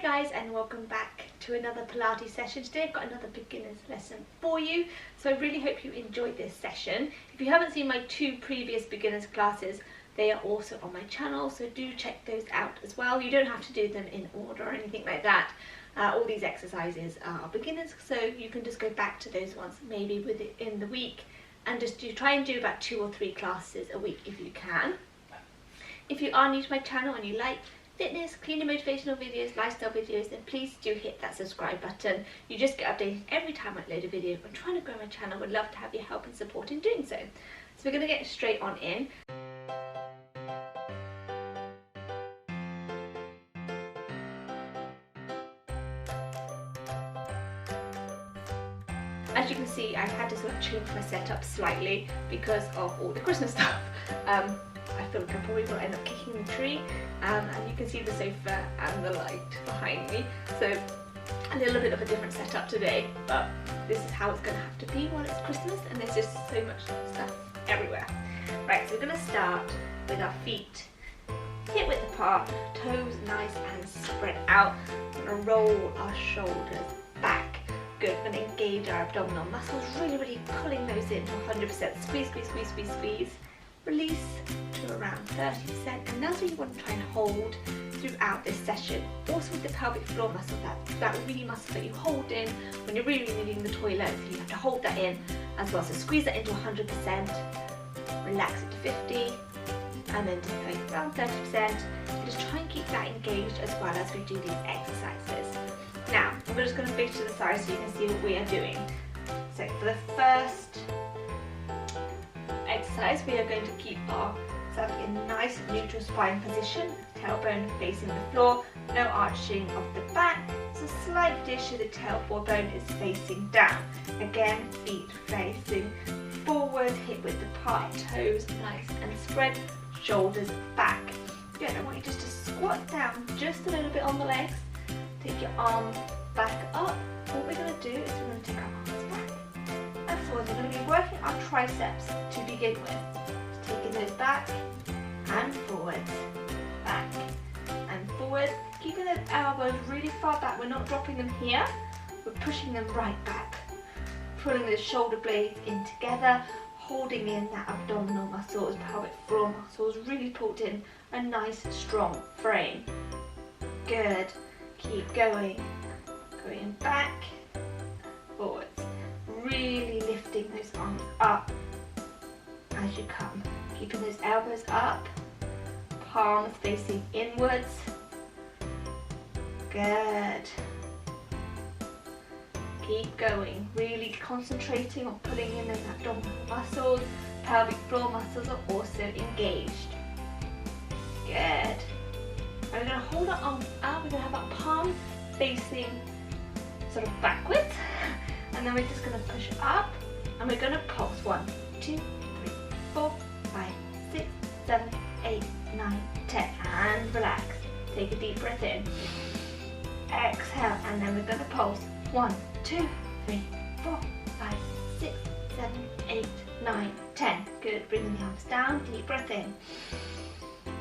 guys, and welcome back to another Pilates session. Today I've got another beginner's lesson for you, so I really hope you enjoyed this session. If you haven't seen my two previous beginners classes, they are also on my channel, so do check those out as well. You don't have to do them in order or anything like that. All these exercises are beginners, so you can just go back to those ones maybe within the week and just try and do about 2 or 3 classes a week if you can. If you are new to my channel and you like fitness, cleaning, motivational videos, lifestyle videos, then please do hit that subscribe button. You just get updated every time I upload a video. I'm trying to grow my channel, would love to have your help and support in doing so. So we're going to get straight on in. As you can see, I've had to sort of change my setup slightly because of all the Christmas stuff. I feel like I probably will end up kicking the tree, and you can see the sofa and the light behind me, so a little bit of a different setup today, but this is how it's going to have to be while it's Christmas and there's just so much stuff everywhere. Right, so we're going to start with our feet hip width apart, toes nice and spread out. We're going to roll our shoulders back. Good, we're going to engage our abdominal muscles, really pulling those in to 100%. Squeeze, squeeze, squeeze, squeeze, squeeze. Release to around 30%, and that's what you want to try and hold throughout this session. Also with the pelvic floor muscle, that really muscle that you hold in when you're really needing the toilet, so you have to hold that in as well. So squeeze that into 100%, relax it to 50%, and then to around 30%. And just try and keep that engaged as well as we do these exercises. Now, we're just going to face to the side so you can see what we are doing. So for the first exercise, we are going to keep ourselves in a nice neutral spine position, tailbone facing the floor, no arching of the back, so slight dish so the tailbone is facing down. Again, feet facing forward, hip width apart, toes nice and spread, shoulders back. Good, I want you just to squat down just a little bit on the legs, take your arms back up. What we're going to do is we're going to take our arms back and forward. We're going to be working our triceps to begin with. Just taking those back and forward, back and forward. Keeping those elbows really far back. We're not dropping them here. We're pushing them right back. Pulling those shoulder blades in together, holding in that abdominal muscles, pelvic floor muscles, really pulled in a nice strong frame. Good. Keep going. Going back, forwards. Really lifting those arms up as you come. Keeping those elbows up, palms facing inwards. Good. Keep going. Really concentrating on pulling in those abdominal muscles. Pelvic floor muscles are also engaged. Good. And we're going to hold our arms out. We're going to have our palms facing sort of backwards, and then we're just going to push up, and we're going to pulse 1, 2, 3, 4, 5, 6, 7, 8, 9, 10, and relax. Take a deep breath in. Exhale, and then we're going to pulse 1, 2, 3, 4, 5, 6, 7, 8, 9, 10. Good. Bringing the arms down. Deep breath in.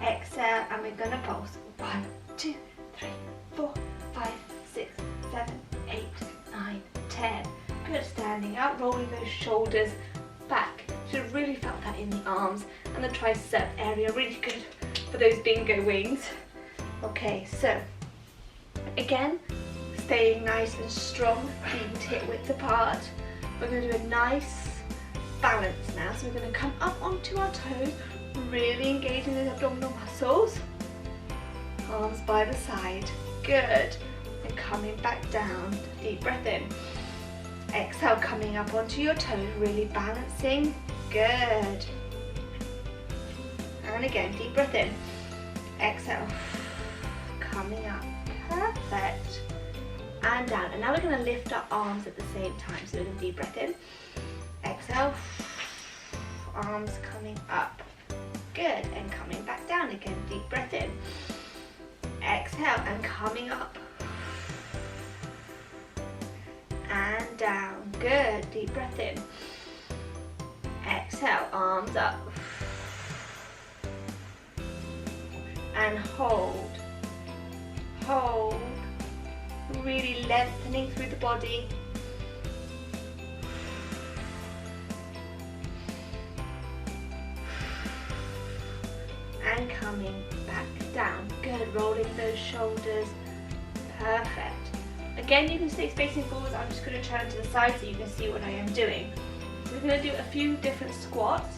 Exhale, and we're going to pulse 1, 2, 3, 4, 5, 6, 7, 8, 9, 10. Good. Standing out, rolling those shoulders back. Should have really felt that in the arms and the tricep area. Really good for those bingo wings. Okay, so again, staying nice and strong, feet hip width apart. We're going to do a nice balance now. So we're going to come up onto our toes, really engaging those abdominal muscles. Arms by the side. Good. And coming back down. Deep breath in. Exhale, coming up onto your toes, really balancing. Good. And again, deep breath in. Exhale. Coming up. Perfect. And down. And now we're going to lift our arms at the same time. So we're going to deep breath in. Exhale. Arms coming up. Good. And coming back down again. Deep breath in. Exhale and coming up. And down. Good. Deep breath in. Exhale, arms up. And hold. Hold. really lengthening through the body. And coming back down. Good, rolling those shoulders. Perfect. Again, you can stay facing forwards. I'm just going to turn to the side so you can see what I am doing. So we're going to do a few different squats.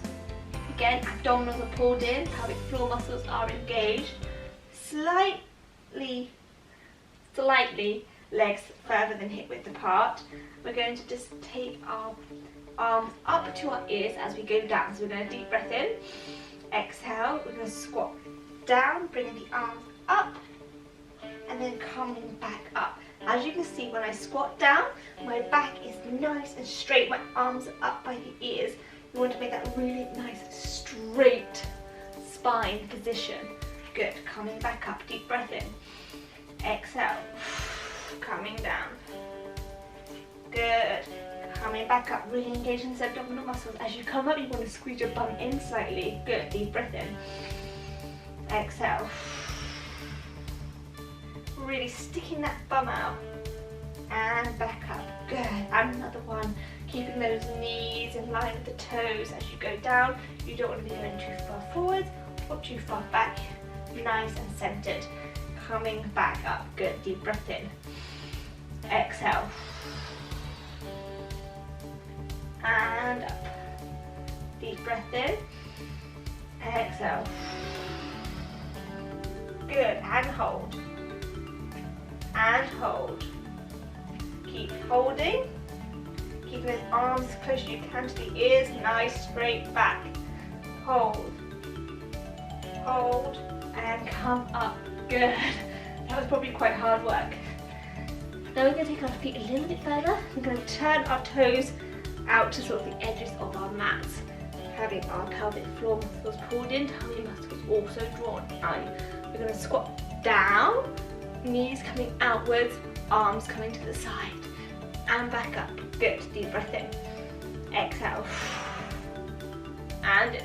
Again, abdominals are pulled in, pelvic floor muscles are engaged. Slightly legs further than hip width apart. We're going to just take our arms up to our ears as we go down. So we're going to deep breath in, exhale, we're going to squat down, bringing the arms up, and then coming back up. As you can see, when I squat down, my back is nice and straight, my arms are up by the ears. You want to make that really nice straight spine position. Good, coming back up, deep breath in, exhale, coming down. Good, coming back up, really engaging those abdominal muscles. As you come up, you want to squeeze your bum in slightly. Good, deep breath in, exhale. Really sticking that bum out and back up. Good, and another one. Keeping those knees in line with the toes as you go down. You don't want to be going too far forward or too far back. Nice and centered. Coming back up. Good, deep breath in. Exhale. And up. Deep breath in. Exhale. Good, and hold. And hold. Keep holding. Keep those arms as close as you can to the ears, nice straight back. Hold. Hold. And come up. Good. That was probably quite hard work. Now we're going to take our feet a little bit further. We're going to turn our toes out to sort of the edges of our mats. Having our pelvic floor muscles pulled in, tummy muscles also drawn in. We're going to squat down. Knees coming outwards, arms coming to the side, and back up. Good, deep breath in, exhale, and in,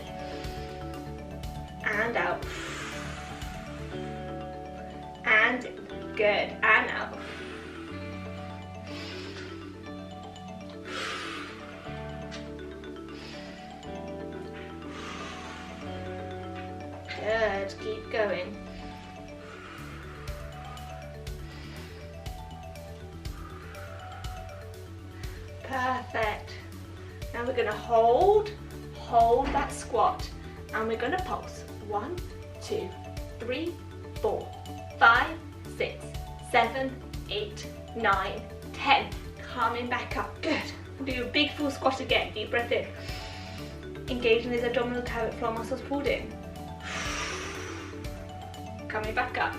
and out, and in. Good, and out. Good, keep going. Perfect. Now we're going to hold that squat, and we're going to pulse. 1, 2, 3, 4, 5, 6, 7, 8, 9, 10. Coming back up. Good. We'll do a big full squat again. Deep breath in. Engaging these abdominal pelvic floor muscles pulled in. Coming back up.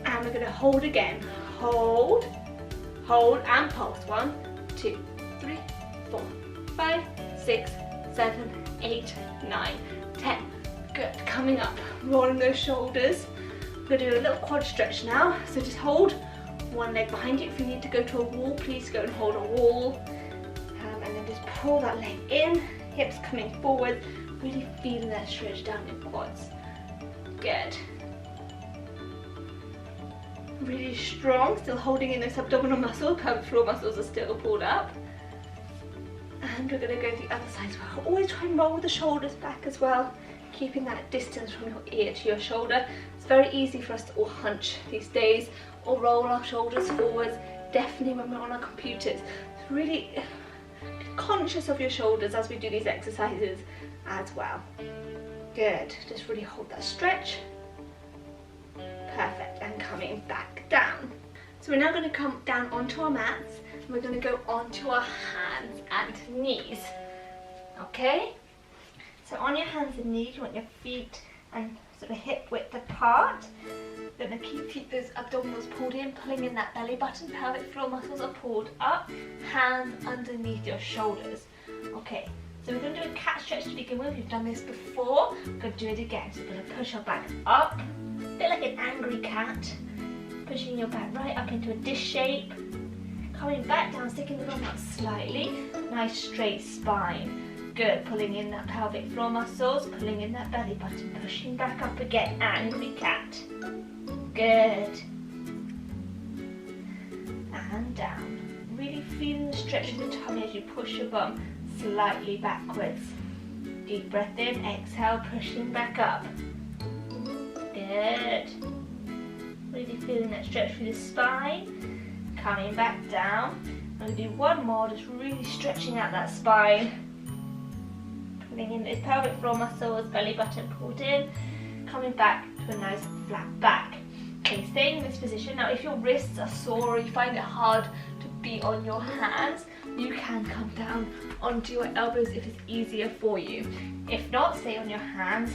And we're going to hold again. Hold, hold and pulse. 1, 2, 3, 4, 5, 6, 7, 8, 9, 10. Good. Coming up, rolling those shoulders. We're going to do a little quad stretch now. So just hold one leg behind you. If you need to go to a wall, please go and hold a wall. And then just pull that leg in, hips coming forward, really feeling that stretch down your quads. Good. Really strong, still holding in those abdominal muscles, pelvic floor muscles are still pulled up. And we're going to go to the other side as well. Always try and roll the shoulders back as well, keeping that distance from your ear to your shoulder. It's very easy for us to all hunch these days or roll our shoulders forwards, definitely when we're on our computers. So really be conscious of your shoulders as we do these exercises as well. Good, just really hold that stretch. Perfect, and coming back down. So we're now going to come down onto our mats, and we're going to go onto our hands and knees. Okay? So on your hands and knees, you want your feet and sort of hip width apart. You're going to keep those abdominals pulled in, pulling in that belly button, pelvic floor muscles are pulled up, hands underneath your shoulders. Okay, so we're going to do a cat stretch to begin with. We've done this before, we're going to do it again. So we're going to push our back up, a bit like an angry cat, pushing your back right up into a dish shape, coming back down, sticking the bum out slightly, nice straight spine. Good, pulling in that pelvic floor muscles, pulling in that belly button, pushing back up again, angry cat. Good. And down. Really feeling the stretch of the tummy as you push your bum slightly backwards. Deep breath in, exhale, pushing back up. Good. Really feeling that stretch through the spine. Coming back down. I'm going to do one more, just really stretching out that spine. Pulling in those pelvic floor muscles, belly button pulled in. Coming back to a nice flat back. Okay, staying in this position. Now if your wrists are sore or you find it hard to be on your hands, you can come down onto your elbows if it's easier for you. If not, stay on your hands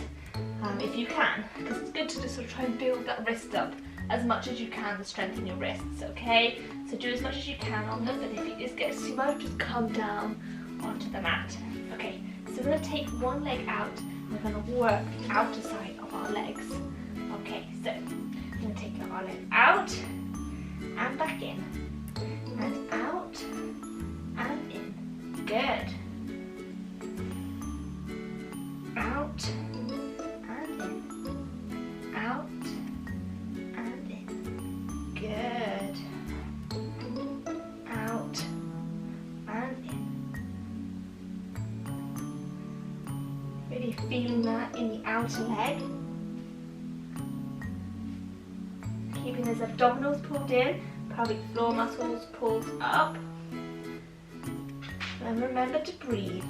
if you can, because it's good to just sort of try and build that wrist up as much as you can to strengthen your wrists, okay? So do as much as you can on them, but if it just gets too much, just come down onto the mat. Okay, so we're going to take one leg out and we're going to work the outer side of our legs. Okay, so we're going to take our leg out and back in, and out and in. Good. Out and in. Out and in. Good. Out and in. Really feeling that in the outer leg. Keeping those abdominals pulled in, pelvic floor muscles pulled up. And remember to breathe.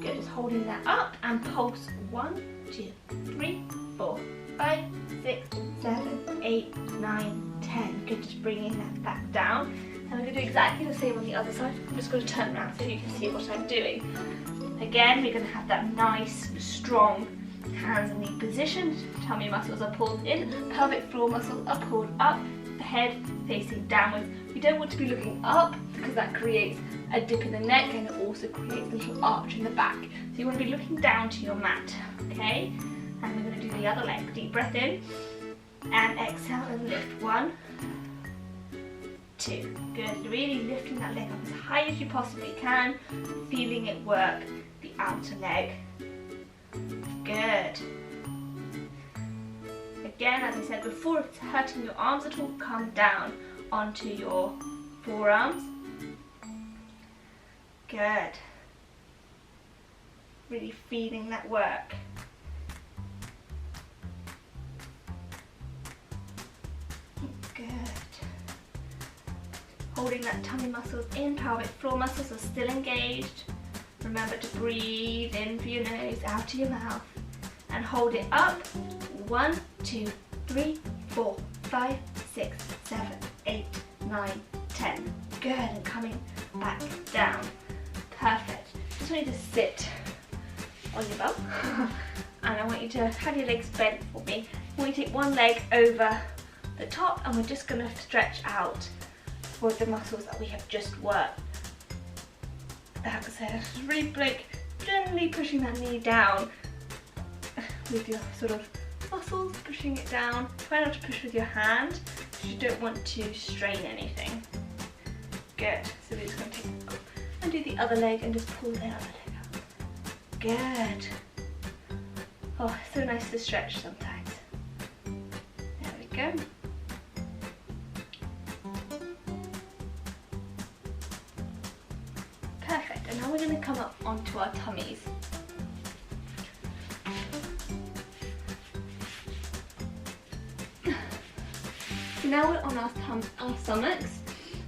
Good, just holding that up and pulse 1, 2, 3, 4, 5, 6, 7, 8, 9, 10. Good, just bringing that back down. And we're going to do exactly the same on the other side. I'm just going to turn around so you can see what I'm doing. Again, we're going to have that nice, strong hands and knee position. Tummy muscles are pulled in, pelvic floor muscles are pulled up, the head facing downwards. We don't want to be looking up because that creates a dip in the neck and it also creates a little arch in the back. So you want to be looking down to your mat, okay? And we're going to do the other leg. Deep breath in and exhale and lift. 1, 2. Good. Really lifting that leg up as high as you possibly can, feeling it work the outer leg. Good. Again, as I said before, if it's hurting your arms at all, come down onto your forearms. Good. Really feeling that work. Good. Holding that tummy muscles in, pelvic floor muscles are still engaged. Remember to breathe in through your nose, out to your mouth, and hold it up. 1, 2, 3, 4, 5, 6, 7, 8, 9, 10. Good, and coming back down. Perfect. Just want you to sit on your bum, and I want you to have your legs bent for me. I want you to take one leg over the top, and we're just going to stretch out for the muscles that we have just worked. That's it. Just really like gently pushing that knee down with your sort of muscles, pushing it down. Try not to push with your hand because you don't want to strain anything. Good. So we're just going to take and do the other leg and just pull the other leg up. Good. Oh, so nice to stretch sometimes. There we go. Perfect, and now we're going to come up onto our tummies. So now we're on our stomachs.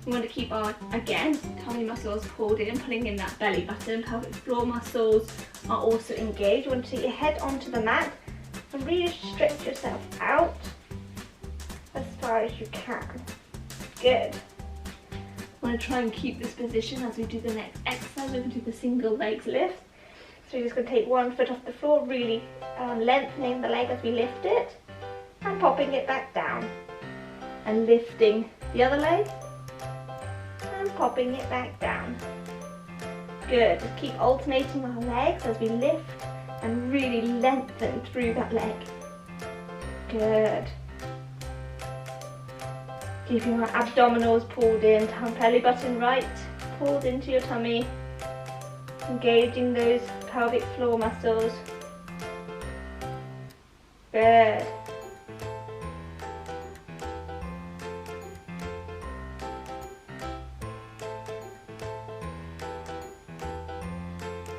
We want to keep our, again, tummy muscles pulled in, pulling in that belly button. Pelvic floor muscles are also engaged. You want to take your head onto the mat and really stretch yourself out as far as you can. Good. I want to try and keep this position as we do the next exercise. We're going to do the single legs lift. So you're just going to take one foot off the floor, really lengthening the leg as we lift it, and popping it back down. And lifting the other leg, and popping it back down. Good. Just keep alternating our legs as we lift and really lengthen through that leg. Good. Keeping our abdominals pulled in, belly button right, pulls into your tummy, engaging those pelvic floor muscles. Good.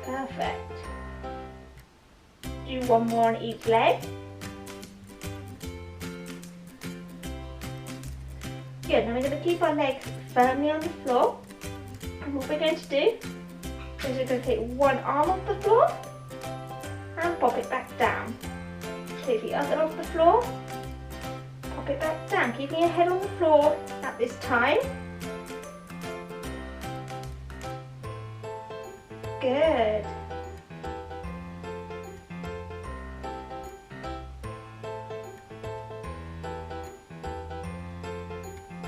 Perfect. Do one more on each leg. Good, now we're going to keep our legs firmly on the floor. And what we're going to do is we're going to take one arm off the floor and pop it back down. Take the other off the floor, pop it back down, keeping your head on the floor at this time. Good.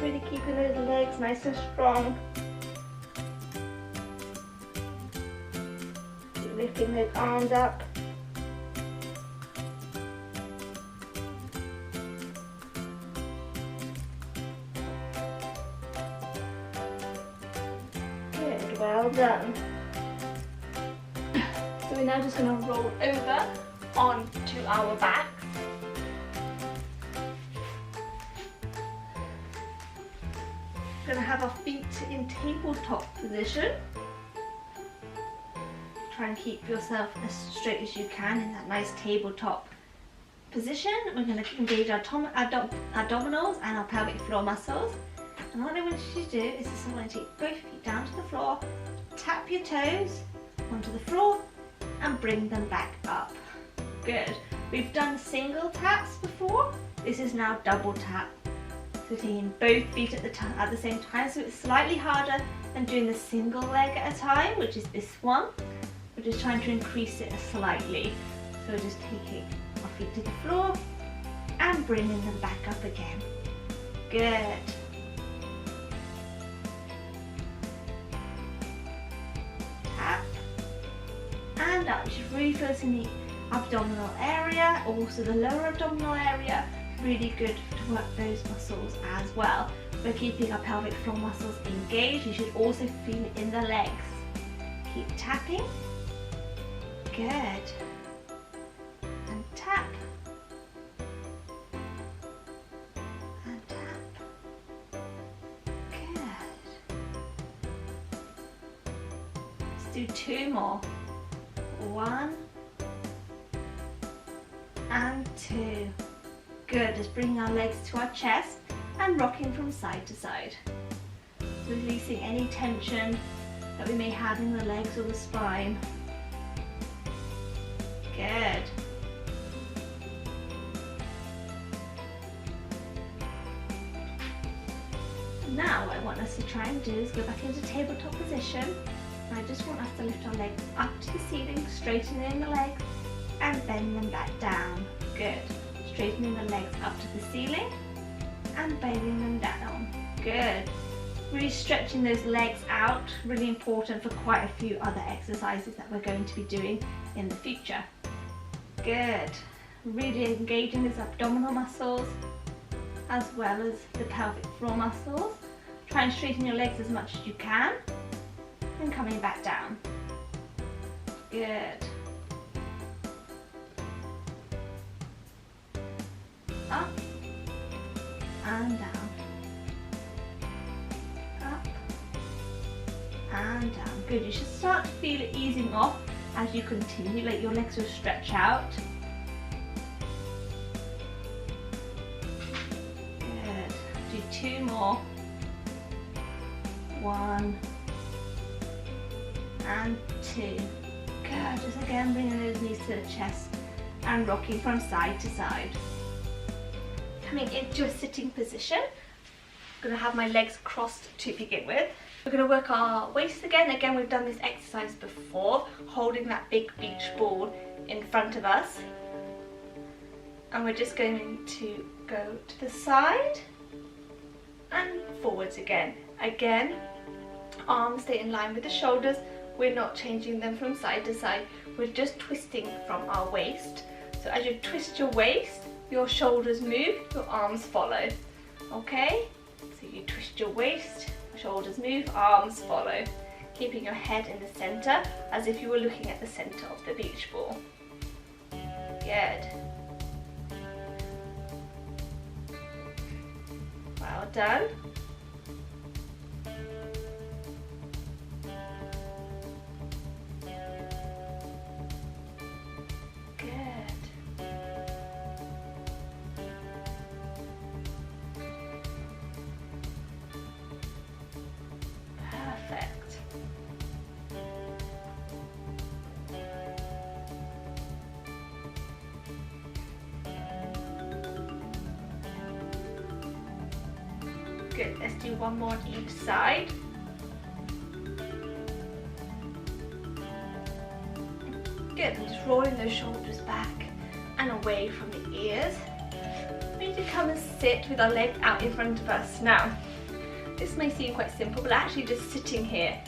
Really keeping those legs nice and strong. Keep lifting those arms up. Good, well done. So we're now just going to roll over onto our backs. We're going to have our feet in tabletop position. Try and keep yourself as straight as you can in that nice tabletop position. We're going to engage our abdominals and our pelvic floor muscles. And what I want you to do is I want to take both feet down to the floor, tap your toes onto the floor and bring them back up. Good. We've done single taps before. This is now double tap. So taking both feet at the same time, so it's slightly harder than doing the single leg at a time, which is this one. We're just trying to increase it slightly. So we're just taking our feet to the floor and bringing them back up again. Good. Tap and up. You should really focus in the abdominal area, also the lower abdominal area. Really good to work those muscles as well. We're keeping our pelvic floor muscles engaged. You should also feel it in the legs. Keep tapping. Good. And tap. And tap. Good. Let's do two more. 1 and 2. Good, just bringing our legs to our chest and rocking from side to side. Releasing any tension that we may have in the legs or the spine. Good. Now what I want us to try and do is go back into tabletop position. And I just want us to lift our legs up to the ceiling, straightening the legs and bend them back down. Good. Straightening the legs up to the ceiling and bending them down. Good. Really stretching those legs out, really important for quite a few other exercises that we're going to be doing in the future. Good. Really engaging those abdominal muscles as well as the pelvic floor muscles. Try and straighten your legs as much as you can and coming back down. Good. Up and down, up and down. Good, you should start to feel it easing off as you continue, like your legs will stretch out. Good, do 2 more. 1 and 2. Good, just again bringing those knees to the chest and rocking from side to side. Coming into a sitting position. I'm going to have my legs crossed to begin with. We're going to work our waist again. Again, we've done this exercise before, holding that big beach ball in front of us. And we're just going to go to the side and forwards again. Again, arms stay in line with the shoulders. We're not changing them from side to side. We're just twisting from our waist. So as you twist your waist, your shoulders move, your arms follow. Okay? So you twist your waist Shoulders move, arms follow. Keeping your head in the center as if you were looking at the center of the beach ball. Good. Well done. Good, let's do one more on each side. Good, and just rolling those shoulders back and away from the ears. We need to come and sit with our legs out in front of us. Now, this may seem quite simple, but actually just sitting here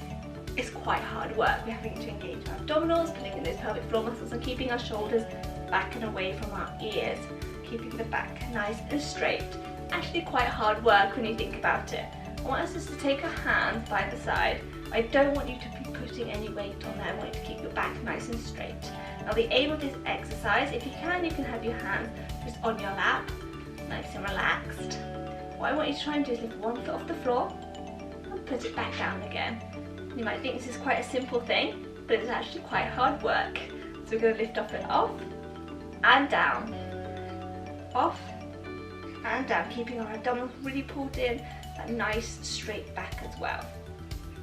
is quite hard work. We're having to engage our abdominals, pulling in those pelvic floor muscles and keeping our shoulders back and away from our ears. Keeping the back nice and straight. Actually quite hard work when you think about it. I want us just to take our hands by the side. I don't want you to be putting any weight on there. I want you to keep your back nice and straight. Now the aim of this exercise, if you can have your hands just on your lap, nice and relaxed. What I want you to try and do is lift one foot off the floor and put it back down again. You might think this is quite a simple thing, but it's actually quite hard work. So we're going to lift it off and down, off and down, keeping our abdominals really pulled in, that nice straight back as well.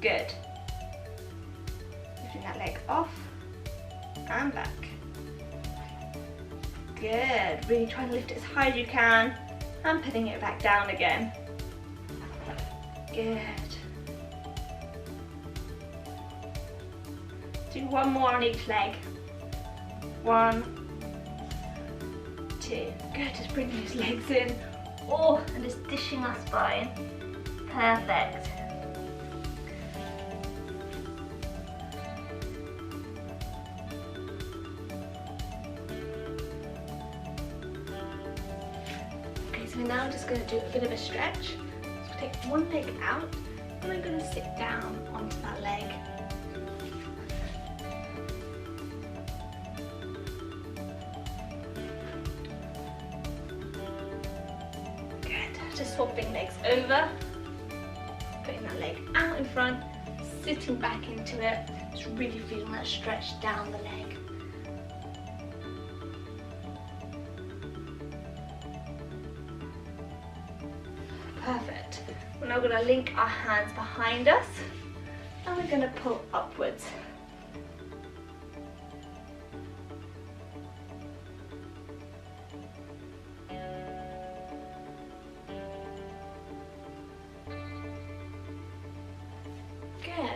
Good. Lifting that leg off and back. Good. Really trying to lift it as high as you can and putting it back down again. Good. Do one more on each leg. 1, 2. Good, just bringing those legs in. Oh, and just dishing our spine. Perfect. Okay, so we're now just going to do a bit of a stretch. So we'll take one leg out and we're going to sit down onto that leg. Just swapping legs over, putting that leg out in front, sitting back into it, just really feeling that stretch down the leg. Perfect. We're now going to link our hands behind us and we're going to pull upwards.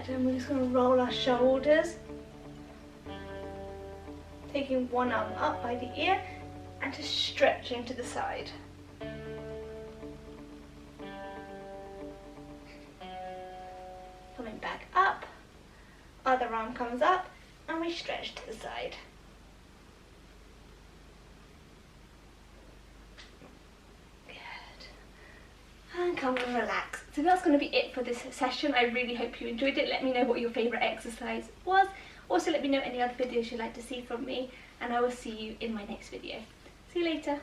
And we're just going to roll our shoulders, taking one arm up by the ear and just stretching to the side. Coming back up, other arm comes up and we stretch to the side. And come and relax. So that's going to be it for this session. I really hope you enjoyed it. Let me know what your favourite exercise was. Also let me know any other videos you'd like to see from me, and I will see you in my next video. See you later.